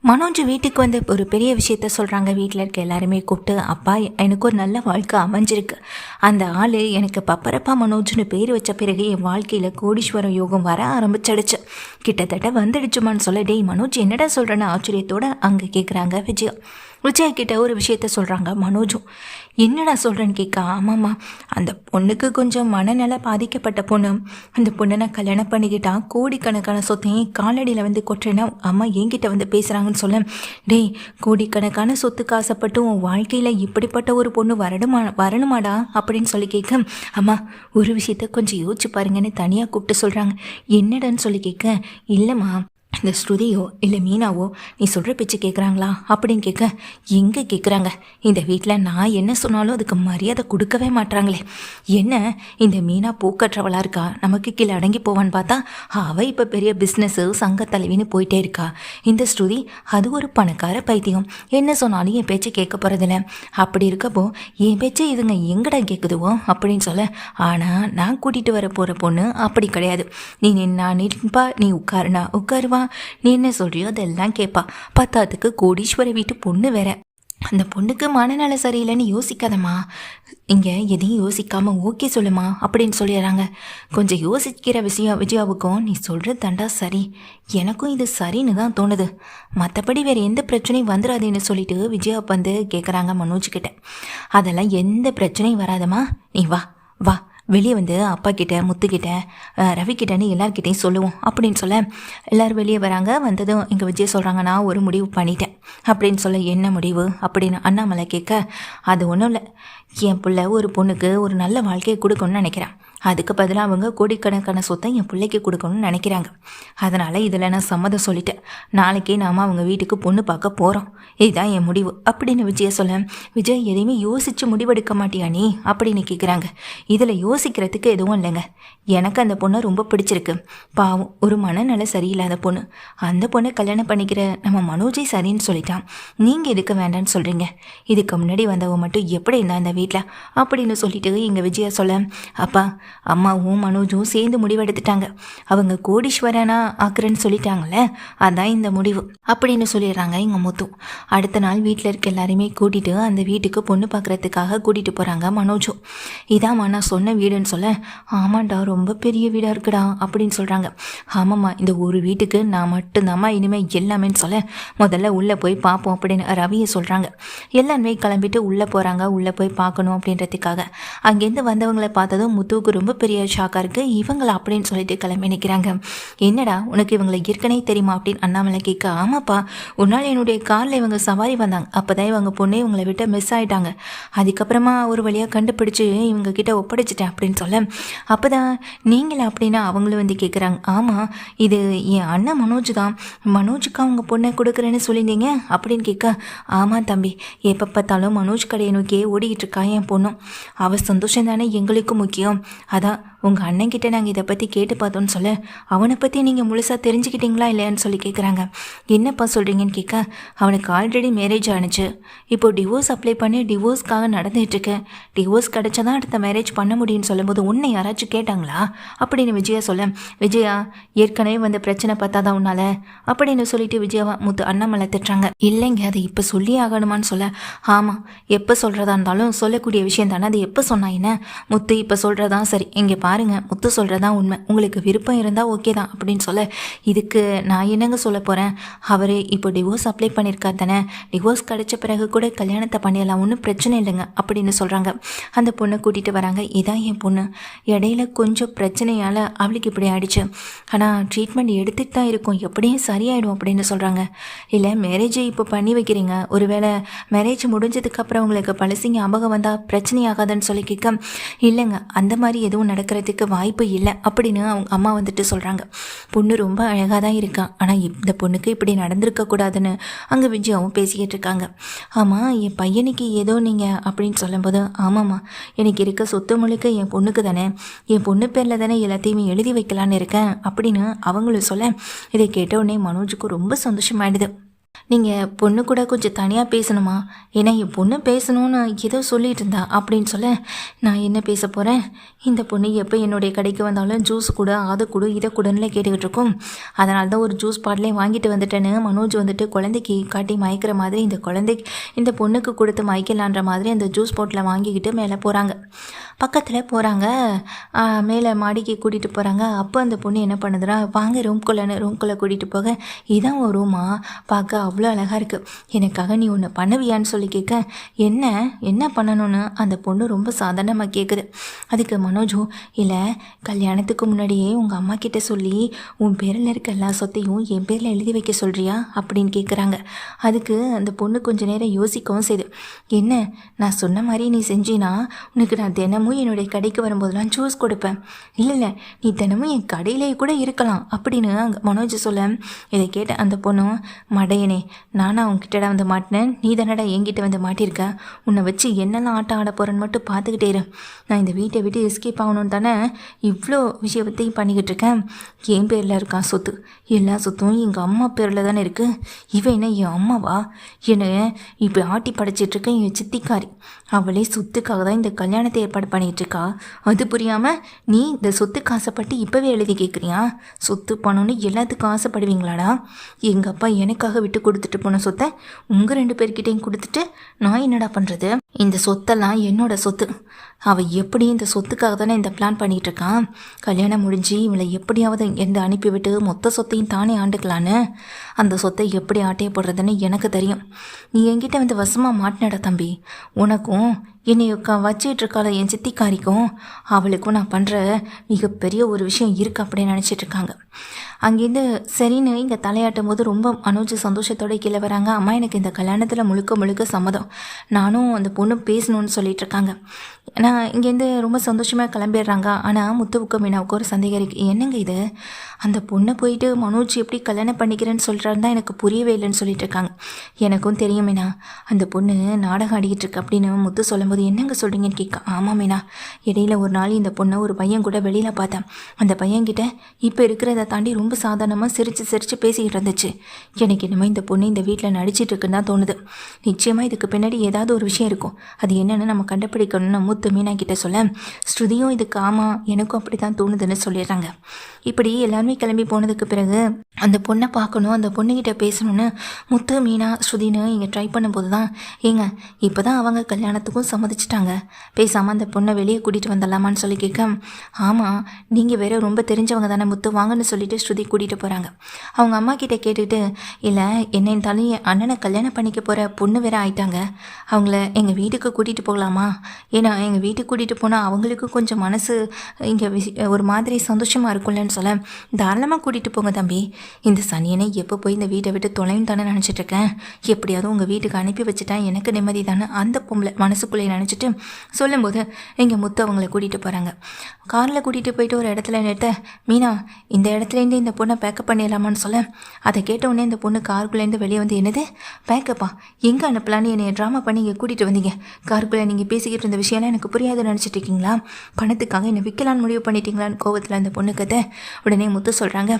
மனோஜ் வீட்டுக்கு வந்து ஒரு பெரிய விஷயத்த சொல்கிறாங்க. வீட்டில் இருக்க எல்லாருமே கூப்பிட்டு, அப்பா எனக்கு ஒரு நல்ல வாழ்க்கை அமைஞ்சிருக்கு. அந்த ஆள் எனக்கு பப்பரப்பா மனோஜ்னு பேர் வச்ச பிறகு என் வாழ்க்கையில் கோடீஸ்வரம் யோகம் வர ஆரம்பிச்சிடுச்சு. கிட்டத்தட்ட வந்துடுச்சுமான்னு சொல்ல, டேய் மனோஜ் என்னடா சொல்கிறேன்னு ஆச்சரியத்தோடு அங்கே கேட்குறாங்க விஜயா. விஜயா கிட்ட ஒரு விஷயத்த சொல்கிறாங்க மனோஜும். என்னடா சொல்கிறேன்னு கேட்க, ஆமாம்மா அந்த பொண்ணுக்கு கொஞ்சம் மனநல பாதிக்கப்பட்ட பொண்ணு. அந்த பொண்ணை நான் கல்யாணம் பண்ணிக்கிட்டா கோடிக்கணக்கான சொத்தையும் காலடியில் வந்து கொட்டுறேன்னா அம்மா என்கிட்ட வந்து பேசுகிறாங்கன்னு சொல்ல, டேய் கோடிக்கணக்கான சொத்துக்கு ஆசைப்பட்டு உன் வாழ்க்கையில் இப்படிப்பட்ட ஒரு பொண்ணு வரணுமாடா அப்படின்னு சொல்லி கேட்க, அம்மா ஒரு விஷயத்த கொஞ்சம் யோசிச்சு பாருங்கன்னு தனியாக கூப்பிட்டு சொல்கிறாங்க. என்னடான்னு சொல்லி கேட்க, இல்லைம்மா இந்த ஸ்ருதியோ இல்லை மீனாவோ நீ சொல்கிற பேச்சு கேட்குறாங்களா அப்படின்னு கேட்க, எங்கே கேட்குறாங்க? இந்த வீட்டில் நான் என்ன சொன்னாலும் அதுக்கு மரியாதை கொடுக்கவே மாட்டாங்களே. என்ன இந்த மீனா பூக்கற்றவளாக இருக்கா, நமக்கு கீழே அடங்கி போவான்னு பார்த்தா அவள் இப்போ பெரிய பிஸ்னஸ்ஸு சங்க தலைவின்னு போயிட்டே இருக்கா. இந்த ஸ்ருதி அது ஒரு பணக்கார பைத்தியம், என்ன சொன்னாலும் என் பேச்சு கேட்க போகிறதில்ல. அப்படி இருக்கப்போ என் பேச்சு இதுங்க எங்கடா கேட்குதுவோ அப்படின்னு சொல்ல, ஆனால் நான் கூட்டிகிட்டு வர போகிற பொண்ணு அப்படி கிடையாது. நீ நின்னா நிற்பா, நீ உட்காருனா உட்காருவா, நீ என்ன சொல்றியோ அதெல்லாம் கேட்பா. பத்தாத்துக்கு கோடீஸ்வர வீட்டு பொண்ணு வேற. அந்த பொண்ணுக்கு மனநல சரியில்லைன்னு யோசிக்காதம்மா, இங்கே எதையும் யோசிக்காம ஓகே சொல்லுமா அப்படின்னு சொல்லிடுறாங்க. கொஞ்சம் யோசிக்கிற விஜயாவுக்கும் நீ சொல்கிறது தண்டா சரி, எனக்கும் இது சரின்னு தான் தோணுது, மற்றபடி வேறு எந்த பிரச்சனையும் வந்துடாதுன்னு சொல்லிட்டு விஜயா வந்து கேட்குறாங்க மனோஜ் கிட்ட. அதெல்லாம் எந்த பிரச்சனையும் வராதம்மா, நீ வா வா வெளியே வந்து அப்பா கிட்ட முத்துக்கிட்ட ரவிக்கிட்டன்னு எல்லார்கிட்டையும் சொல்லுவோம் அப்படின்னு சொல்ல, எல்லோரும் வெளியே வராங்க. வந்ததும் எங்கள் விஜய் சொல்கிறாங்க, நான் ஒரு முடிவு பண்ணிட்டேன் அப்படின்னு சொல்ல, என்ன முடிவு அப்படின்னு அண்ணாமலை கேட்க, அது ஒன்றும் இல்லை, என் பிள்ளை ஒரு பொண்ணுக்கு ஒரு நல்ல வாழ்க்கையை கொடுக்கணும்னு நினைக்கிறேன். அதுக்கு பதிலாக அவங்க கோடிக்கணக்கான சொத்தை என் பிள்ளைக்கு கொடுக்கணும்னு நினைக்கிறாங்க. அதனால் இதில் நான் சம்மதம் சொல்லிட்டேன். நாளைக்கே நாம் அவங்க வீட்டுக்கு பொண்ணு பார்க்க போகிறோம். இதுதான் என் முடிவு அப்படின்னு விஜய சொல்ல, விஜய் எதையுமே யோசித்து முடிவெடுக்க மாட்டியா நீ அப்படின்னு கேட்குறாங்க. இதில் யோசிக்கிறதுக்கு எதுவும் இல்லைங்க, எனக்கு அந்த பொண்ணை ரொம்ப பிடிச்சிருக்கு. பாவம் ஒரு மனநல சரியில்லாத பொண்ணு. அந்த பொண்ணை கல்யாணம் பண்ணிக்கிற நம்ம மனோஜை சரின்னு சொல்லிட்டான். நீங்கள் எதுக்கு வேண்டான்னு சொல்கிறீங்க? இதுக்கு முன்னாடி வந்தவங்க மட்டும் எப்படி இருந்தா இந்த வீட்டில் அப்படின்னு சொல்லிட்டு எங்கள் விஜயா சொல்ல, அப்பா அம்மாவும் மனோஜும் சேர்ந்து முடிவெடுத்துட்டாங்க. அவங்க கோடீஸ்வரனா ஆக்குறேன்னு சொல்லிட்டாங்கல்ல, அதான் இந்த முடிவு அப்படின்னு சொல்லிடுறாங்க எங்கள் முத்து. அடுத்த நாள் வீட்டில் இருக்க எல்லாருமே கூட்டிகிட்டு அந்த வீட்டுக்கு பொண்ணு பார்க்குறதுக்காக கூட்டிகிட்டு போகிறாங்க மனோஜும். இதாம்மா நான் சொன்ன வீடுன்னு சொல்ல, ஆமாண்டா ரொம்ப பெரிய வீடாக இருக்குடா அப்படின்னு சொல்கிறாங்க. ஆமாம்மா இந்த ஒரு வீட்டுக்கு நான் மட்டும்தாம்மா இனிமேல் எல்லாமேன்னு சொல்ல, முதல்ல உள்ளே போய் பார்ப்போம் அப்படின்னு ரவியை சொல்கிறாங்க. எல்லாருமே கிளம்பிட்டு உள்ளே போகிறாங்க. உள்ளே போய் பார்க்கணும் அப்படின்றதுக்காக அங்கேருந்து வந்தவங்களை பார்த்ததும் முத்துவுக்கு ரொம்ப பெரிய ஷாக்காக இருக்குது. இவங்களை அப்படின்னு சொல்லிட்டு கிளம்பி நிற்கிறாங்க. என்னடா உனக்கு இவங்களை ஏற்கனவே தெரியுமா அப்படின்னு அண்ணாமலை கேட்க, ஆமாப்பா ஒரு நாள் என்னுடைய காரில் இவங்க சவாரி வந்தாங்க, அப்போ தான் இவங்க பொண்ணே இவங்களை விட்டு மிஸ் ஆகிட்டாங்க. அதுக்கப்புறமா ஒரு வழியாக கண்டுபிடிச்சி இவங்க கிட்ட ஒப்படைச்சிட்டேன் அப்படின்னு சொல்ல, அப்போ தான் நீங்களா அப்படின்னா அவங்களும் வந்து கேட்குறாங்க. ஆமாம் இது என் அண்ணன் மனோஜ் தான், மனோஜுக்கு அவங்க பொண்ணை கொடுக்குறேன்னு சொல்லியிருந்தீங்க அப்படின்னு கேட்க, ஆமாம் தம்பி எப்போ பார்த்தாலும் மனோஜ் கடையை நோக்கியே ஓடிக்கிட்டு இருக்கா என் பொண்ணும், அவள் சந்தோஷம் தானே எங்களுக்கும் முக்கியம். அதான் உங்கள் அண்ணன்கிட்ட நாங்கள் இதை பற்றி கேட்டு பார்த்தோன்னு சொல்ல, அவனை பற்றி நீங்கள் முழுசாக தெரிஞ்சுக்கிட்டீங்களா இல்லையான்னு சொல்லி கேட்குறாங்க. என்னப்பா சொல்கிறீங்கன்னு கேட்க, அவனுக்கு ஆல்ரெடி மேரேஜ் ஆனிச்சு, இப்போது டிவோர்ஸ் அப்ளை பண்ணி டிவோர்ஸ்க்காக நடந்துகிட்ருக்கு, டிவோர்ஸ் கிடச்சா தான் அடுத்த மேரேஜ் பண்ண முடியும்னு சொல்லும்போது உன்னை யாராச்சும் கேட்டாங்களா அப்படின்னு விஜயா சொல்ல, விஜயா ஏற்கனவே வந்து பிரச்சனை பார்த்தா தான் உன்னால் அப்படின்னு சொல்லிட்டு விஜயாவா முத்து அண்ணாமலை திட்டுறாங்க. இல்லைங்க அதை இப்போ சொல்லி ஆகணுமான்னு சொல்ல, ஆமாம் எப்போ சொல்கிறதா இருந்தாலும் சொல்லக்கூடிய விஷயம் தானே, அது எப்போ சொன்னா என்ன முத்து, இப்போ சொல்கிறதான் சரி, இங்கே பாருங்க முத்து சொல்கிறதா உண்மை, உங்களுக்கு விருப்பம் இருந்தால் ஓகே தான் அப்படின்னு சொல்ல, இதுக்கு நான் என்னங்க சொல்ல போகிறேன், அவர் இப்போ டிவோர்ஸ் அப்ளை பண்ணியிருக்கார் தானே, டிவோர்ஸ் கிடைச்ச பிறகு கூட கல்யாணத்தை பண்ணிடலாம், ஒன்றும் பிரச்சனை இல்லைங்க அப்படின்னு சொல்கிறாங்க. அந்த பொண்ணை கூட்டிகிட்டு வராங்க. இதான் என் பொண்ணு, இடையில கொஞ்சம் பிரச்சனையால் அவளுக்கு இப்படி ஆயிடுச்சு, ஆனால் ட்ரீட்மெண்ட் எடுத்துகிட்டு தான் இருக்கும், எப்படியும் சரியாயிடும் அப்படின்னு சொல்கிறாங்க. இல்லை மேரேஜை இப்போ பண்ணி வைக்கிறீங்க, ஒருவேளை மேரேஜ் முடிஞ்சதுக்கப்புறம் உங்களுக்கு பழசு ஞாபகம் வந்தால் பிரச்சனை ஆகாதுன்னு சொல்லி கேட்க, இல்லைங்க அந்த மாதிரி எதுவும் நடக்கிறதுக்கு வாய்ப்பு இல்லை அப்படின்னு அவங்க அம்மா வந்துட்டு சொல்கிறாங்க. பொண்ணு ரொம்ப அழகாக தான் இருக்கான், ஆனால் இந்த பொண்ணுக்கு இப்படி நடந்திருக்கக்கூடாதுன்னு அங்கே விஜயாவும் பேசிக்கிட்டு இருக்காங்க. ஆமாம் என் பையனுக்கு ஏதோ நீங்கள் அப்படின்னு சொல்லும்போது, ஆமாம்மா எனக்கு இருக்க சொத்து முழுக்க என் பொண்ணுக்கு தானே, என் பொண்ணு பேரில் தானே எல்லாத்தையுமே எழுதி வைக்கலான்னு இருக்கேன் அப்படின்னு அவங்களும் சொல்ல, இதை கேட்ட உடனே மனோஜுக்கு ரொம்ப சந்தோஷமாயிடுது. நீங்கள் பொண்ணு கூட கொஞ்சம் தனியாக பேசணுமா? ஏன்னா என் பொண்ணு பேசணும்னு ஏதோ சொல்லிட்டு இருந்தா அப்படின்னு சொல்ல, நான் என்ன பேச போகிறேன்? இந்த பொண்ணு எப்போ என்னுடைய கடைக்கு வந்தாலும் ஜூஸ் கொடு, அதை கொடு, இதை கொடுன்னு கேட்டுக்கிட்டு இருக்கும். அதனால தான் ஒரு ஜூஸ் பாட்டிலே வாங்கிட்டு வந்துட்டேன்னு மனோஜ் வந்துட்டு குழந்தைக்கு காட்டி மயக்கிற மாதிரி இந்த பொண்ணுக்கு கொடுத்து மயக்கலான்ற மாதிரி அந்த ஜூஸ் பாட்டில் வாங்கிக்கிட்டு மேலே போகிறாங்க. பக்கத்தில் போகிறாங்க, மேலே மாடிக்கு கூட்டிகிட்டு போகிறாங்க. அப்போ அந்த பொண்ணு என்ன பண்ணுதுன்னா, வாங்க ரூம்குள்ளே கூட்டிகிட்டு போக, இதான் ஒரு ரூமா, பார்க்க அவ்வளோ அழகாக இருக்குது, எனக்காக நீ ஒன்று பண்ணுவியான்னு சொல்லி கேட்க, என்ன பண்ணணும்னு அந்த பொண்ணு ரொம்ப சாதாரணமாக கேட்குது. அதுக்கு மனோஜும், இல்லை கல்யாணத்துக்கு முன்னாடியே உங்கள் அம்மா கிட்ட சொல்லி உன் பேரில் இருக்க எல்லா சொத்தையும் என் பேரில் எழுதி வைக்க சொல்கிறியா அப்படின்னு கேட்குறாங்க. அதுக்கு அந்த பொண்ணு கொஞ்சம் நேரம் யோசிக்கவும் செய்யுது. என்ன, நான் சொன்ன மாதிரி நீ செஞ்சினா உனக்கு நான் தினமும் என்னுடைய கடைக்கு வரும்போதெல்லாம் ஜூஸ் கொடுப்பேன். இல்லை நீ தினமும் என் கடையிலே கூட இருக்கலாம் அப்படின்னு மனோஜ் சொல்ல, இதை கேட்ட அந்த பொண்ணும், மடையனே, நானா உன்கிட்ட வந்து மாட்டினேன், நீ தானடா என்கிட்ட வந்து மாட்டியிருக்க, உன்னை வச்சு என்னெல்லாம் ஆட்டம் ஆட போகிறேன்னு மட்டும் பார்த்துக்கிட்டே இரு. நான் இந்த வீட்டை விட்டு எஸ்கேப் ஆகணும்னு தானே இவ்வளோ விஷயத்தையும் பண்ணிக்கிட்டு இருக்கேன். என் பேரில் இருக்கான் சொத்து, எல்லா சொத்தும் எங்கள் அம்மா பேரில் தானே இருக்குது. இவன் என்ன என் அம்மாவா? என்னை இப்போ ஆட்டி படைச்சிட்ருக்கேன் என் சித்திக்காரி. அவளே சொத்துக்காக தான் இந்த கல்யாணத்தை ஏற்பாடு பண்ணிகிட்ருக்கா. அது புரியாமல் நீ இந்த சொத்துக்கு ஆசைப்பட்டு இப்போவே எழுதி கேட்குறியா? சொத்து பணம்னு எல்லாத்துக்கும் ஆசைப்படுவீங்களாடா? எங்கள் அப்பா எனக்காக விட்டு கொடுத்துட்டு போன சொத்தை உங்கள் 2 பேர்கிட்டையும் கொடுத்துட்டு நான் என்னடா பண்ணுறது? இந்த சொத்தெல்லாம் என்னோட சொத்து. அவள் எப்படி இந்த சொத்துக்காக தானே இந்த பிளான் பண்ணிகிட்டு இருக்கான். கல்யாணம் முடிஞ்சு இவளை எப்படியாவது இங்கேருந்து அனுப்பிவிட்டு மொத்த சொத்தையும் தானே ஆண்டுக்கலான்னு. அந்த சொத்தை எப்படி ஆட்டைய போடுறதுன்னு எனக்கு தெரியும். நீ என்கிட்ட வந்து வசமாக மாட்டினடா தம்பி. உனக்கும் என்னை வச்சுட்டு இருக்காள என் சித்திக்காரிக்கும் அவளுக்கும் நான் பண்ணுற மிகப்பெரிய ஒரு விஷயம் இருக்குது அப்படின்னு நினச்சிட்டு இருக்காங்க. அங்கேருந்து சரின்னு இங்கே தலையாட்டும் போது ரொம்ப மனோஜ் சந்தோஷத்தோடு கீழே வராங்க. அம்மா, எனக்கு இந்த கல்யாணத்தில் முழுக்க சம்மதம், நானும் அந்த பொண்ணு பேசணும்னு சொல்லிட்டு இருக்காங்க. நான் இங்கேருந்து ரொம்ப சந்தோஷமாக கிளம்பிடுறாங்க. ஆனால் முத்துவுக்கும் மீனாவுக்கு ஒரு சந்தேகம் இருக்குது. என்னங்க இது, அந்த பொண்ணை போயிட்டு மனோஜ் எப்படி கல்யாணம் பண்ணிக்கிறேன்னு சொல்கிறாருன்னு தான் எனக்கு புரியவே இல்லைன்னு சொல்லிட்டு இருக்காங்க. எனக்கும் தெரியும் மீனா, அந்த பொண்ணு நாடகம் ஆடிக்கிட்டு இருக்கு அப்படின்னு முத்து சொல்லும்போது, என்னங்க சொல்கிறீங்கன்னு கேட்க, ஆமாம் மீனா, இடையில ஒரு நாள் இந்த பொண்ணை ஒரு பையன் கூட வெளியில் பார்த்தேன். அந்த பையன்கிட்ட இப்போ இருக்கிறத தாண்டி ரொம்ப சாதாரணமாக சிரித்து பேசிக்கிட்டு இருந்துச்சு. எனக்கு என்னமோ இந்த பொண்ணு இந்த வீட்டில் நடிச்சிட்டு இருக்குன்னு தான் தோணுது. நிச்சயமாக இதுக்கு பின்னாடி ஏதாவது ஒரு விஷயம் இருக்கும். அது என்னென்னு நம்ம கண்டுபிடிக்கணும்னு முத்து மீனா கிட்ட சொல்ல, ஸ்ருதியும் இதுக்கு ஆமாம் எனக்கும் அப்படி தான் தோணுதுன்னு சொல்லிடுறாங்க. இப்படி எல்லாருமே கிளம்பி போனதுக்கு பிறகு அந்த பொண்ணை பார்க்கணும், அந்த பொண்ணுக்கிட்ட பேசணும்னு முத்து மீனா ஸ்ருதின்னு இங்கே ட்ரை பண்ணும்போது தான், ஏங்க இப்போ தான் அவங்க கல்யாணத்துக்கும் சம்மதிச்சிட்டாங்க, பேசாமல் அந்த பொண்ணை வெளியே கூட்டிகிட்டு வந்துடலாமான்னு சொல்லி கேட்க, ஆமாம் நீங்கள் வேற ரொம்ப தெரிஞ்சவங்க தானே முத்து, வாங்கன்னு சொல்லிட்டு ஸ்ருதி கூட்டிகிட்டு போகிறாங்க. அவங்க அம்மா கிட்டே கேட்டுக்கிட்டு, இல்லை என்ன இருந்தாலும் என் அண்ணனை கல்யாணம் பண்ணிக்க போகிற பொண்ணு வேற ஆயிட்டாங்க, அவங்கள எங்கள் வீட்டுக்கு கூட்டிகிட்டு போகலாமா? ஏன்னா எங்கள் வீட்டுக்கு கூட்டிகிட்டு போனால் அவங்களுக்கு கொஞ்சம் மனசு இங்கே ஒரு மாதிரி சந்தோஷமாக இருக்கும்லன்னு சொல்ல, தாராளமாக கூட்டிகிட்டு போங்க தம்பி, இந்த சனியனை எப்போ போய் இந்த வீட்டை விட்டு தொலைன்னு தானே நினச்சிட்ருக்கேன், எப்படியாவது உங்கள் வீட்டுக்கு அனுப்பி வச்சுட்டேன் எனக்கு நிம்மதி தானே அந்த பொம்பளை மனசுக்குள்ளே நினச்சிட்டு சொல்லும்போது எங்கள் முத்து அவங்கள கூட்டிகிட்டு போகிறாங்க. காரில் கூட்டிகிட்டு போயிட்டு ஒரு இடத்துல நிறுத்த, மீனா இந்த இடத்துலேருந்து இந்த பொண்ணை பேக்கப் பண்ணிடலாமான்னு சொல்ல, அதை கேட்டவுடனே இந்த பொண்ணு காருக்குள்ளேருந்து வெளியே வந்து, என்னது பேக்கப்பா, எங்கே அனுப்பலான்னு என்னை ட்ராமா பண்ணி இங்கே கூட்டிகிட்டு வந்தீங்க, காருக்குள்ளே நீங்கள் பேசிக்கிட்டு இருந்த விஷயம்லாம் எனக்கு புரியாதுன்னு நினச்சிட்டு இருக்கீங்களா, பணத்துக்காக என்னை விற்கலான்னு முடிவு பண்ணிட்டீங்களான்னு கோவத்தில் அந்த பொண்ணு கதை. உடனே முத்து சொல்கிறாங்க,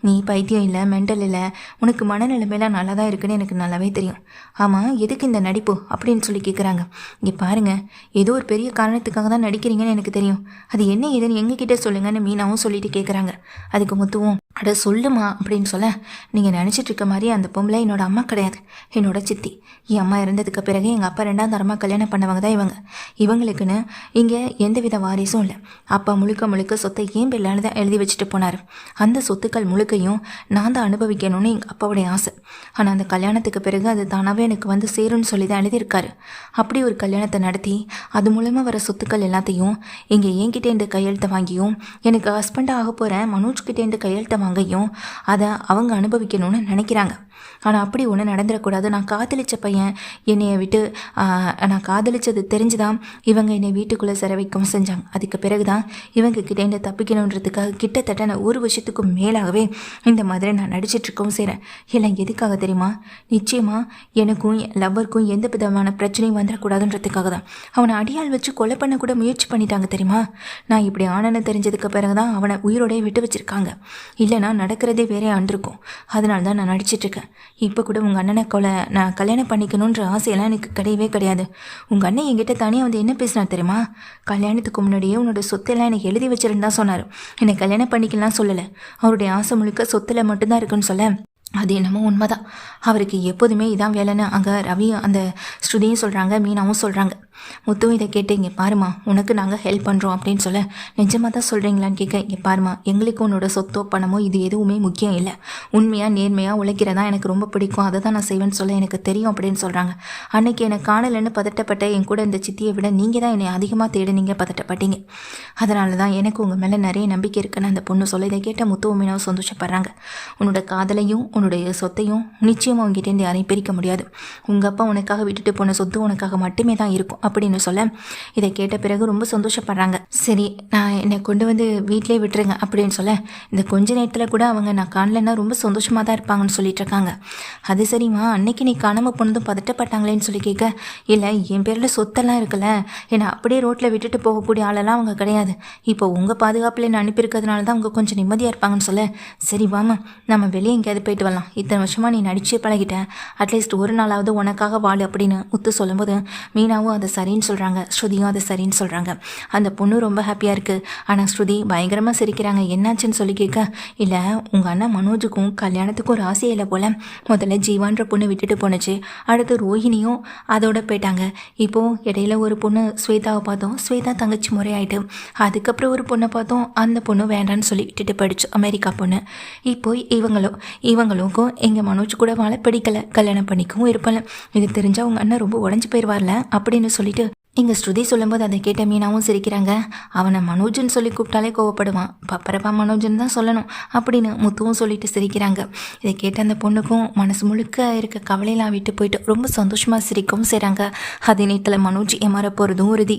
நீ பைத்தியம் இல்லை, மெண்டல் இல்லை, உனக்கு மனநிலைமையெல்லாம் நல்லா தான் இருக்குன்னு எனக்கு நல்லாவே தெரியும். ஆமாம், எதுக்கு இந்த நடிப்பு அப்படின்னு சொல்லி கேட்குறாங்க. இங்கே பாருங்கள், ஏதோ ஒரு பெரிய காரணத்துக்காக தான் நடிக்கிறீங்கன்னு எனக்கு தெரியும், அது என்ன ஏதுன்னு எங்ககிட்ட சொல்லுங்கன்னு மீனாவும் சொல்லிட்டு கேட்குறாங்க. அதுக்கு முத்துவும், அட சொல்லுமா அப்படின்னு சொல்ல, நீங்கள் நினச்சிட்டு இருக்க மாதிரி அந்த பொம்பளை என்னோட அம்மா கிடையாது, என்னோட சித்தி. என் அம்மா இறந்ததுக்கு பிறகு எங்கள் அப்பா 2ஆம் தரமாக கல்யாணம் பண்ணவங்க தான் இவங்களுக்குன்னு இங்கே எந்தவித வாரிசும் இல்லை. அப்பா முழுக்க சொத்தை ஏன் பேரில் தான் எழுதி வச்சுட்டு போனார். அந்த சொத்துக்கள் முழுக்கையும் நான் தான் அனுபவிக்கணும்னு எங்கள் அப்பாவுடைய ஆசை. ஆனால் அந்த கல்யாணத்துக்கு பிறகு அது தானாகவே எனக்கு வந்து சேரும்னு சொல்லி தான் எழுதியிருக்காரு. அப்படி ஒரு கல்யாணத்தை நடத்தி அது மூலமாக வர சொத்துக்கள் எல்லாத்தையும் இங்கே என்கிட்டேருந்து கையெழுத்தை வாங்கியும் எனக்கு ஹஸ்பண்டாக ஆக போகிற மனோஜ்கிட்டேருந்து கையெழுத்தை வாங்கியும் அதை அவங்க அனுபவிக்கணும்னு நினைக்கிறாங்க. ஆனால் அப்படி ஒன்று நடந்துடக்கூடாது. நான் காதலிச்ச பையன் என்னையை விட்டு நான் காதலிச்சது தெரிஞ்சுதான் இவங்க என்னை வீட்டுக்குள்ளே சிறை வைக்கவும் செஞ்சாங்க. அதுக்கு பிறகு தான் இவங்க கிட்டேருந்து தப்பிக்கணுன்றதுக்காக கிட்டத்தட்ட நான் 1 வருஷத்துக்கும் மேலாகவே இந்த மாதிரி நான் நடிச்சிட்ருக்கவும் செய்கிறேன். எல்லாம் எதுக்காக தெரியுமா? நிச்சயமாக எனக்கும் என் லவ்வருக்கும் எந்த விதமான பிரச்சனையும் வந்துடக்கூடாதுன்றதுக்காக தான். அவனை அடியால் வச்சு கொலை பண்ண கூட முயற்சி பண்ணிட்டாங்க தெரியுமா? நான் இப்படி ஆனன்னு தெரிஞ்சதுக்கு பிறகு தான் அவனை உயிரோடையே விட்டு வச்சுருக்காங்க. இல்லைனா நடக்கிறதே வேறே ஆண்டிருக்கும். அதனால தான் நான் நடிச்சிட்ருக்கேன். இப்போ கூட உங்கள் அண்ணனை நான் கல்யாணம் பண்ணிக்கணுன்ற ஆசையெல்லாம் எனக்கு கிடையவே கிடையாது. உங்கள் அண்ணன் என்கிட்ட தனியாக வந்து என்ன பேசினார் தெரியுமா? கல்யாணத்துக்கு முன்னாடியே உன்னோட சொத்தெல்லாம் எனக்கு எழுதி வச்சிருந்தா சொன்னார். என்னை கல்யாணம் பண்ணிக்கலாம் சொல்லலை. அவருடைய ஆசை முழுக்க சொத்தில் மட்டும்தான் இருக்குன்னு சொல்ல, அது என்னமோ உண்மைதான். அவருக்கு எப்போதுமே இதான் வேலைன்னு அங்கே ரவியும் அந்த ஸ்ருதியும் சொல்கிறாங்க, மீனாவும் சொல்கிறாங்க. முத்துவும் இதை கேட்டு, இங்கே பாருமா, உனக்கு நாங்கள் ஹெல்ப் பண்ணுறோம் அப்படின்னு சொல்ல, நிஜமாக தான் சொல்கிறீங்களான்னு கேட்க, இங்கே பாருமா, எங்களுக்கு உன்னோட சொத்தோ பணமோ இது எதுவுமே முக்கியம் இல்லை. உண்மையாக நேர்மையாக உழைக்கிறதா எனக்கு ரொம்ப பிடிக்கும், அதை தான் நான் செய்வேன்னு சொல்ல எனக்கு தெரியும் அப்படின்னு சொல்கிறாங்க. அன்னைக்கு என்னை காணலைன்னு பதட்டப்பட்ட என் கூட இந்த சித்தியை விட நீங்கள் தான் என்னை அதிகமாக தேடினீங்க, பதட்டப்பட்டீங்க. அதனால தான் எனக்கு உங்கள் மேலே நிறைய நம்பிக்கை இருக்குன்னு அந்த பொண்ணு சொல்ல, இதை கேட்ட முத்துவும் மீனாவும் சந்தோஷப்படுறாங்க. உன்னோட காதலையும் உன்னுடைய சொத்தையும் நிச்சயமாக உங்ககிட்டேருந்து யாரையும் பிரிக்க முடியாது. உங்கள் அப்பா உனக்காக விட்டுட்டு போன சொத்து உனக்காக மட்டுமே தான் இருக்கும் அப்படின்னு சொல்ல, இதை கேட்ட பிறகு ரொம்ப சந்தோஷப்படுறாங்க. சரி, நான் என்னை கொண்டு வந்து வீட்டிலே விட்டுருங்க அப்படின்னு சொல்ல, இந்த கொஞ்ச நேரத்தில் கூட அவங்க நான் காணலைன்னா ரொம்ப சந்தோஷமாக தான் இருப்பாங்கன்னு சொல்லிட்டு இருக்காங்க. அது சரிம்மா, அன்னைக்கு நீ காணாமல் போனதும் பதட்டப்பட்டாங்களேன்னு சொல்லி கேட்க, இல்லை என் பேரில் சொத்தெல்லாம் இருக்குல்ல, என்னை அப்படியே ரோட்டில் விட்டுட்டு போகக்கூடிய ஆளெல்லாம் அவங்க கிடையாது. இப்போ உங்கள் பாதுகாப்பில் என்னை அனுப்பியிருக்கிறதுனால தான் அவங்க கொஞ்சம் நிம்மதியாக இருப்பாங்கன்னு சொல்ல, சரி வாமா, நம்ம வெளியே எங்கேயாவது போயிட்டு வரலாம். இத்தனை வருஷமாக நீ நடிச்சே பழகிட்டேன், அட்லீஸ்ட் ஒரு நாளாவது உனக்காக வாழு அப்படின்னு முத்து சொல்லும்போது மீனாவும் அதை சரின்னு சொல்கிறாங்க, ஸ்ருதியும் அதை சரின்னு சொல்கிறாங்க. அந்த பொண்ணு ரொம்ப ஹாப்பியாக இருக்குது. ஆனால் ஸ்ருதி பயங்கரமாக சிரிக்கிறாங்க. என்னாச்சுன்னு சொல்லி கேட்க, இல்லை உங்கள் அண்ணன் மனோஜுக்கும் கல்யாணத்துக்கும் ஒரு ஆசையே இல்லை போல். முதல்ல ஜீவான்ற பொண்ணு விட்டுட்டு போணுச்சு, அடுத்து ரோஹிணியும் அதோட போயிட்டாங்க. இப்போது இடையில ஒரு பொண்ணு ஸ்வேதாவை பார்த்தோம், ஸ்வேதா தங்கச்சி முறையாயிட்டு. அதுக்கப்புறம் ஒரு பொண்ணை பார்த்தோம், அந்த பொண்ணு வேண்டான்னு சொல்லி விட்டுட்டு போயிடுச்சு, அமெரிக்கா பொண்ணு. இப்போ இவங்களுக்கும் எங்கள் மனோஜ் கூட வாழ பிடிக்கலை, கல்யாணம் பண்ணிக்கவும் இருப்பல. இது தெரிஞ்சால் உங்கள் அண்ணன் ரொம்ப உடஞ்சி போயிடுவார்ல அப்படின்னு சொல்லிட்டு இங்கே ஸ்ருதி சொல்லும்போது அதை கேட்ட மீனாவும் சிரிக்கிறாங்க. அவனை மனோஜ்னு சொல்லி கூப்பிட்டாலே கோவப்படுவான், பப்பரப்பா மனோஜ்னு தான் சொல்லணும் அப்படின்னு முத்துவும் சொல்லிட்டு சிரிக்கிறாங்க. இதை கேட்ட அந்த பொண்ணுக்கும் மனசு முழுக்க இருக்க கவலையெல்லாம் விட்டு போயிட்டு ரொம்ப சந்தோஷமாக சிரிக்கவும் செய்கிறாங்க. அதே நேரத்தில் மனோஜ் ஏமாற போகிறதும் உறுதி.